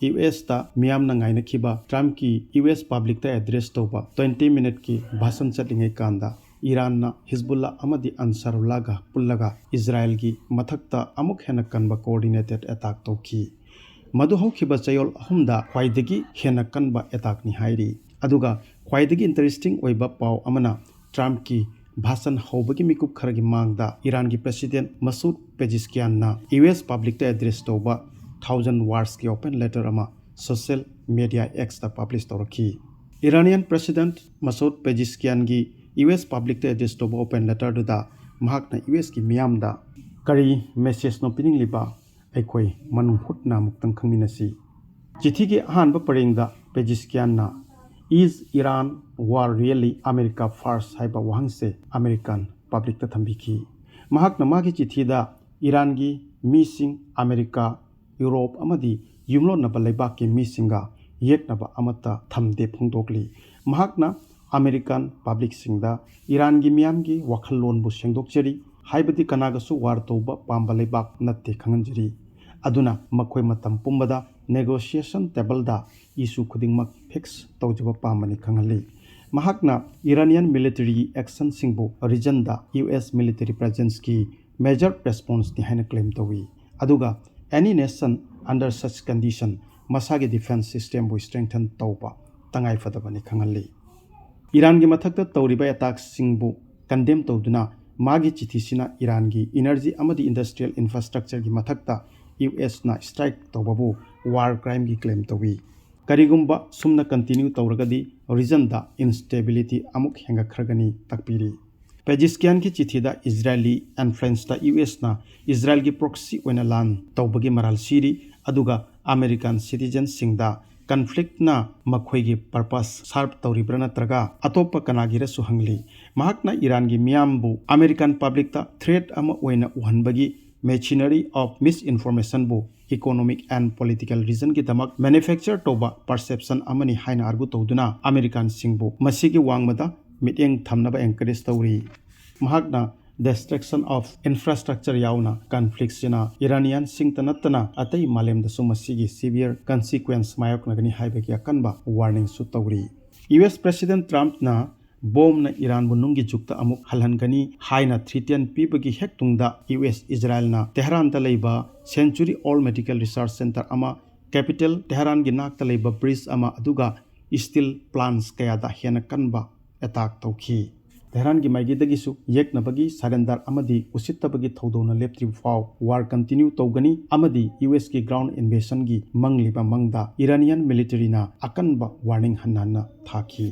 US ta miyam na ngai na khiba Trump ki US public ta address toba 20 minute ki bhasan chatlingai kanda Iran na Hezbollah amadi Ansarullah ga pullaga Israel gi mathakta amuk hena kanba coordinated attack toki madu hokhiba chayol ahumda khwaidagi hena kanba attack ni hairi aduga khwaidagi interesting oiba paw amana Trump ki bhasan hobagi mikup kharagi mangda Iran gi president Manung Prezeskian na US public ta address toba 1000 words ki open letter ama social media X ta publish toraki Iranian president Manung Prezeskian gi US public ta address toba open letter da mahak na US ki miyam da kari message no pining liba aikoi Manung Hutna muktang khangminasi chithi gi ahanba parengda Prezeskian na is Iran war really America first haiba wahangse American public ta thambiki mahak na magi chithi da Iran gi mising America Europe amadi yumlon na balaiba ke misinga yek na ba amata thamde phungdokli mahakna American public singda Iran gi miyam gi wakhal lon bu sengdokcheri haibadi kanaga su war toba pamba laibak natte khanganjiri aduna makhoi matam pumbada negotiation table da issue khudingmak fix tawjaba pamani khangali mahakna Iranian military action singbu region da US military presence ki major response ni haina claim tawi aduga any nation under such condition masagi defense system will strengthen tauba tangai fadabani khangali Iran gi mathakta tawriba attack singbu condemn tawduna magi chithisina Iran gi energy amadi industrial infrastructure gi mathakta US na strike tawbabu war crime gi claim tawi karigumba sumna continue tawragadi region da instability amuk henga khragani takpiri Prezeskian ki chithi da Israeli and French da US na Israel gi proxy oina lan tawbagi maral siri aduga American citizens singda conflict na makhoi gi purpose serve tawribra natraga atopa kanagi ra suhangli mahakna Iran gi miyambu American public ta threat ama oina uhanbagi machinery of misinformation bu economic and political reason ki damak manufacture toba perception amani haina argu tawduna American singbu masigi wangmada mityeng thamnaba encourage tawri mahakna destruction of infrastructure yauna conflicts na Iranian singtanatana atai malem da sumasigi severe consequence mayok nagani haibaki akanba warning su tawri US President Trump na bomb na Iran bunungi jukta amuk halhangani haina threaten pibagi hektungda US Israel na Tehran ta leiba Century Old Medical Research Center ama capital Tehran gi nakta leiba bridge ama aduga steel plants kaya da hena kanba attack tawki Tehran gi maigei dagisu yeknabagi surrender amadi usittabagi thodona leptri faw war continue tawgani amadi US ki ground invasion gi mangliba mangda Iranian military na akanba warning hanana thaki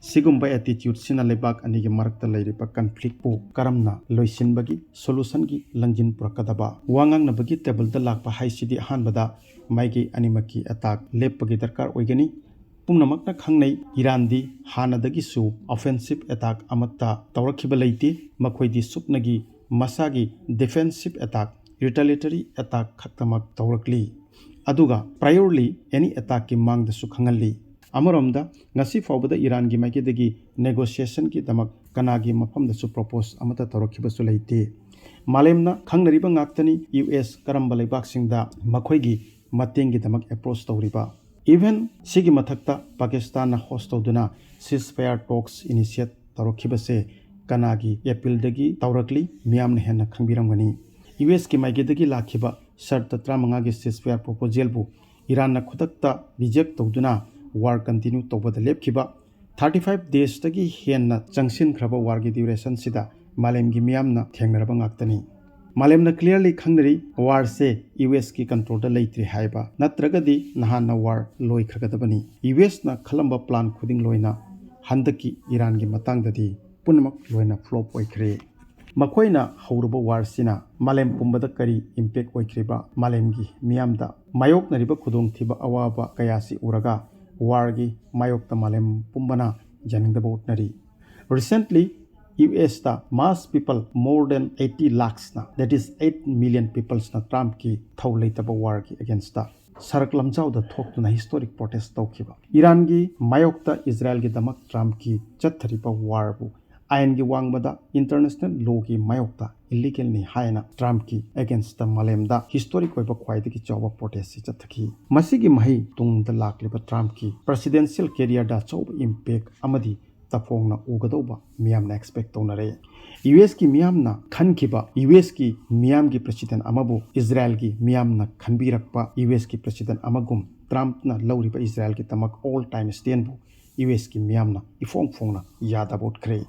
Sigumba attitude sina lebak anigi marakta leiripa conflict pu karamna loisinbagi solution gi langjin prakadaba wangang nabagi table da lakpa haisidi hanbada maigei animaki attack lepagi darkar oigani pumnamakna khangnei Iran di hanadagi su offensive attack amatta tawrakhiba leiti makhoidi supnagi masagi defensive attack retaliatory attack khaktamak tawrakli aduga priorly any attack ki mangda su khangali Amoromda ngasi fawbada Iran gi maigedagi negotiation ki damak kanagi mafamda su propose amata tawrakhiba su leite malemna khangnariba ngaktani US karamba lebaksingda makhoigi matengi damak approach tawriba even sigi mathakta Pakistan na host tawduna ceasefire talks initiate tawrakhibase kanagi appeal dagi tawrakli miyamna henna khangbiramgani US ki maigedagi lakhiba shart 35 gi ceasefire proposal bu Iran na khutakta reject tawduna war continue tawbada lepkhiba 35 days tagi henna changsin khraba war gi duration sida malem gi miyamna thengnaraba ngaktani malemna clearly khangnari war se US ki control da leitri haiba natragadi nahana war loi khragadabani US na khalamba plan khuding loina handaki Iran gi matangdadi punamak loina flop oikhre makoina hauruba war sina malem pumbada kari impact oikhriba malem gi miyamda mayok nariba khudong thiba awaba kayasi uraga war gi mayok ta malem pumbana janingdaba utnari recently US ta mass people more than 80 lakhs na that is 8 million people na Trump ki thawleitaba war ki against ta sarak lamjau da thok tuna historic protest tawkhiba Iran gi mayok ta Israel gi damak Trump ki chathariba war bu ion की वांगबदा international law की मायोक्ता illegal नि हायना Trump की against the मालेमदा historic ओइबा ख्वाइदगी चौबा protest से चथकी मसीगी मही तुंगदा लाक्लिबा Trump की presidential career दा चौबा impact अमदी तफोंगना उगदौबा मियामना expect तौनरे US की मियामना खनखिबा यूएस की मियाम की प्रेसिडेंट अमबु इजराइल की मियामना खनबिरकपा यूएस की प्रेसिडेंट अमगुम ट्रम्पना लौरिबा इजराइल की तमक ऑल टाइम स्टैंड बु यूएस की मियामना इफोंग फोंगना यादाबोट खरे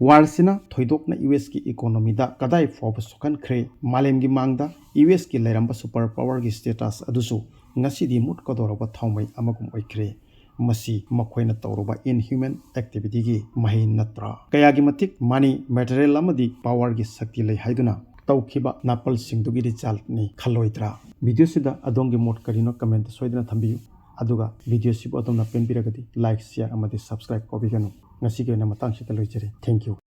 वारसिना थोइदोकना यूएस की इकोनॉमीदा कदाई फाव सुखन खरे मालेम की मांगदा यूएस की लेरंबा सुपर पावर की status अदुसु ngasidi mut kodoroba thaumai amagum oikre masi makhoina tauruba inhuman activity gi mahi natra kaya gi matik mani material amadi power gi sakti lei haiduna tawkhiba napal singdugi result ni khaloidra video sida adongi mot karino comment soidna thambiyu aduga video sibo adomna penbiragadi like share amadi subscribe kobiganu ngasi ge na matang sita loichare thank you